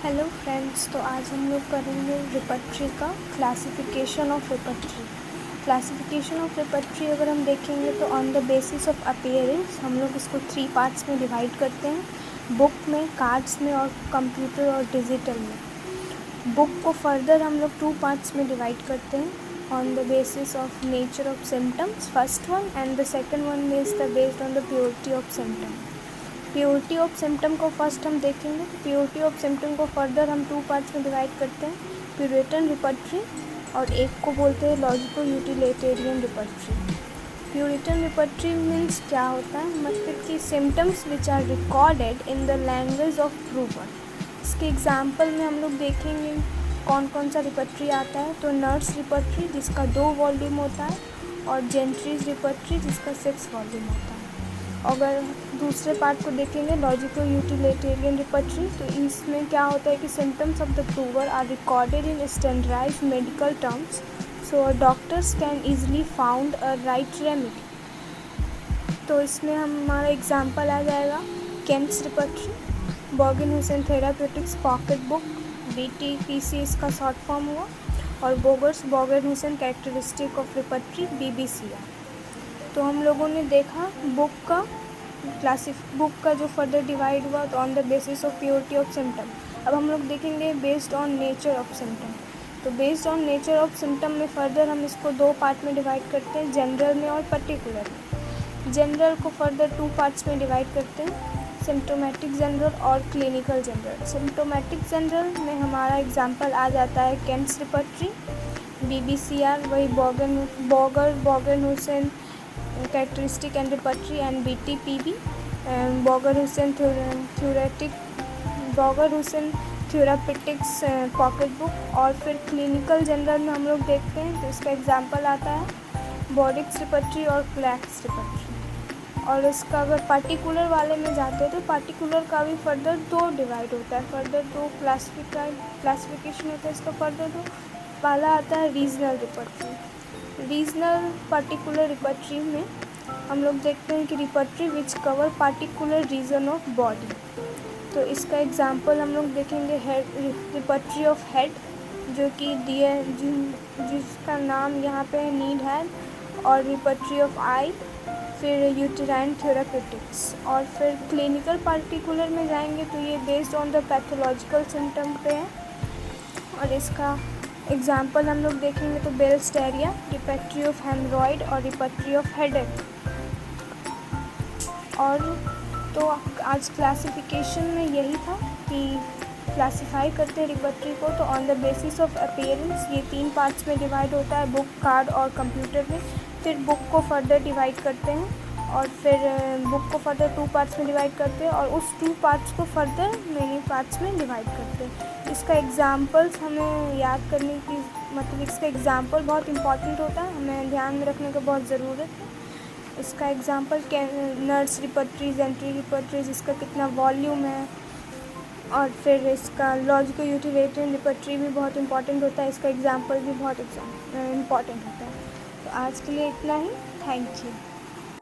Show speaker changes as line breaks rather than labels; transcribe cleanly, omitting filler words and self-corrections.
Hello friends, तो आज हम लोग करेंगे रिपर्टरी का classification of repertory. Classification of repertory अगर हम देखेंगे तो on the basis of appearance हम लोग इसको 3 पार्ट्स में डिवाइड करते हैं, बुक में, कार्ड्स में और कंप्यूटर और डिजिटल में। बुक को फर्दर हम लोग 2 पार्ट्स में डिवाइड करते हैं on the basis of nature of symptoms first one, and the second one is the based on the purity of symptom. Purity of symptom को फर्स्ट हम देखेंगे। प्योरिटी ऑफ सिम्टम को further हम 2 parts में divide करते हैं, Puritan repertory और एक को बोलते हैं logico utilitarian repertory. Puritan repertory means क्या होता है, मतलब कि symptoms which are recorded in the language of prover. इसके एग्जाम्पल में हम लोग देखेंगे कौन कौन सा रिपर्टरी आता है। तो नर्स रिपर्टरी जिसका 2 वॉल्यूम होता है और जेंट्रीज रिपर्टरी जिसका 6 वॉल्यूम होता है। अगर दूसरे पार्ट को देखेंगे लॉजिको यूटिलिटेरियन रिपर्टरी, तो इसमें क्या होता है कि symptoms of the prover are recorded in standardised medical terms so doctors can easily found a right remedy. तो इसमें हमारा एग्जांपल आ जाएगा Kent's repertory, Boenninghausen therapeutics pocket book, BTPC इसका शॉर्ट फॉर्म हुआ, और Boger's Boenninghausen characteristic of repertory BBCR। तो हम लोगों ने देखा बुक का जो फर्दर डिवाइड हुआ तो on the basis of purity of symptom. अब हम लोग देखेंगे based on nature of symptom. तो based on nature of symptom में फर्दर हम इसको 2 पार्ट में डिवाइड करते हैं, जनरल में और पर्टिकुलर में। जनरल को फर्दर 2 पार्ट्स में डिवाइड करते हैं, सिम्टोमेटिक जनरल और क्लिनिकल जनरल। सिम्टोमेटिक जनरल में हमारा एग्जाम्पल आ जाता है केंट्स रिपर्टरी, BBCR वही Boenninghausen characteristic and repertory and BTPB, Boenninghausen therapeutics pocket book. और फिर क्लिनिकल जनरल में हम लोग देखते हैं तो इसका एग्जांपल आता है बॉडिक्स रिपर्टरी और क्लैक्स रिपर्टरी। और इसका अगर पार्टिकुलर वाले में जाते हैं तो पार्टिकुलर का भी फर्दर 2 डिवाइड होता है, फर्दर 2 क्लासिफिकेशन होता है इसका फर्दर 2। पहला आता है regional repertory. Regional particular repertory में हम लोग देखते हैं कि repertory which cover particular reason of body. तो इसका एग्जांपल हम लोग देखेंगे हेड रिपर्टरी ऑफ हेड, जो कि जिसका नाम यहाँ पे नीड है, और रिपर्टरी ऑफ आई, फिर यूटेराइन थेराप्यूटिक्स। और फिर क्लिनिकल पार्टिकुलर में जाएंगे तो ये based on the pathological symptom पे है। और इसका एग्जाम्पल हम लोग देखेंगे तो Bell's diarrhoea, repertory of haemorrhoid और रिपर्टरी ऑफ हेडेक। और तो आज क्लासिफिकेशन में यही था कि क्लासिफाई करते हैं रिपर्टरी को तो on the basis of appearance. ये 3 पार्ट्स में डिवाइड होता है, बुक, कार्ड और कंप्यूटर में। फिर बुक को फर्दर डिवाइड करते हैं और फिर बुक को फर्दर 2 पार्ट्स में डिवाइड करते हैं और उस 2 पार्ट्स को फर्दर मेनी पार्ट्स में डिवाइड करते हैं। इसका एग्जाम्पल्स हमें याद करने की, मतलब इसका एग्जाम्पल बहुत इंपॉर्टेंट होता है, हमें ध्यान में रखने का बहुत ज़रूरत है। इसका example nurse repertory, gentry repertory जिसका कितना वॉल्यूम है, और फिर इसका लॉजिको यूटिलिटेरियन रिपर्टरी भी बहुत इंपॉर्टेंट होता है, इसका एग्जाम्पल भी बहुत इंपॉर्टेंट होता है। तो आज के लिए इतना ही, थैंक यू।